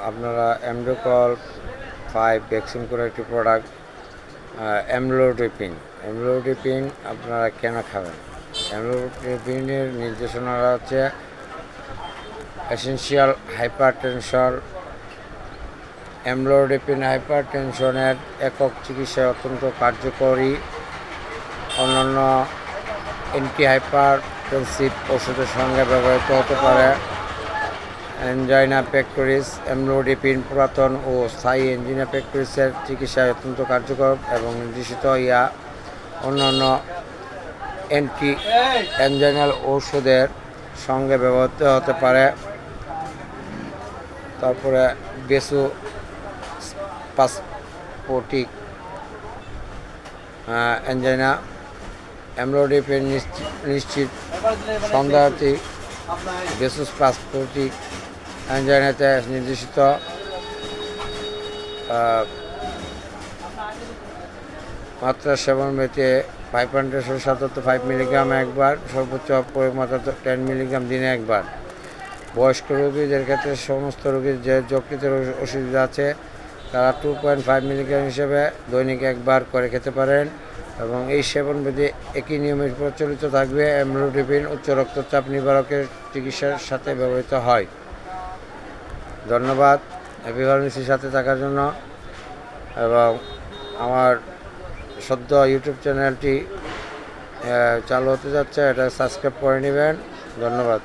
আপনারা এমডোকল 5 ভ্যাকসিন করে একটি প্রোডাক্ট অ্যামলোডিপিন আপনারা কেন খাবেন? অ্যামলোডিপিনের নির্দেশনাটা হচ্ছে এসেনশিয়াল হাইপারটেনশন। অ্যামলোডিপিন হাইপারটেনশনের একক চিকিৎসায় অত্যন্ত কার্যকরী। অন্যান্য অ্যান্টি হাইপারটেনসিভ ওষুধের সঙ্গে ব্যবহৃত হতে পারে। অ্যাঞ্জাইনা পেক্টোরিস অ্যামলোডিপিন পুরাতন ও স্থায়ী অ্যাঞ্জিনা পেক্টোরিসের চিকিৎসায় অত্যন্ত কার্যকর এবং নির্দেশিত অন্যান্য অ্যান্টি অ্যাঞ্জাইনাল ঔষধের সঙ্গে ব্যবহৃত হতে পারে। তারপরে বেসু পাসপোটিক অ্যাঞ্জাইনা অ্যামলোডিপিন নিশ্চিত সন্দেহাতীত বেসুস পাসপোটিক অ্যাঞ্জাইনাতে নির্দেশিত মাত্রা সেবন ব্যতীত 5 মিলিগ্রাম একবার, সর্বোচ্চ মাত্রা 10 মিলিগ্রাম দিনে একবার। বয়স্ক রোগীদের ক্ষেত্রে সমস্ত রোগীর যে যকৃতের অসুবিধা আছে তারা 2.5 মিলিগ্রাম হিসেবে দৈনিক একবার করে খেতে পারেন এবং এই সেবনবিধি একই নিয়মে প্রচলিত থাকবে। অ্যামলোডিপিন উচ্চ রক্তচাপ নিবারকের চিকিৎসার সাথে ব্যবহৃত হয়। ধন্যবাদ হ্যাপি ফার্মেসির সাথে থাকার জন্য এবং আমার সদ্য ইউটিউব চ্যানেলটি চালু হতে যাচ্ছে, এটা সাবস্ক্রাইব করে নেবেন। ধন্যবাদ।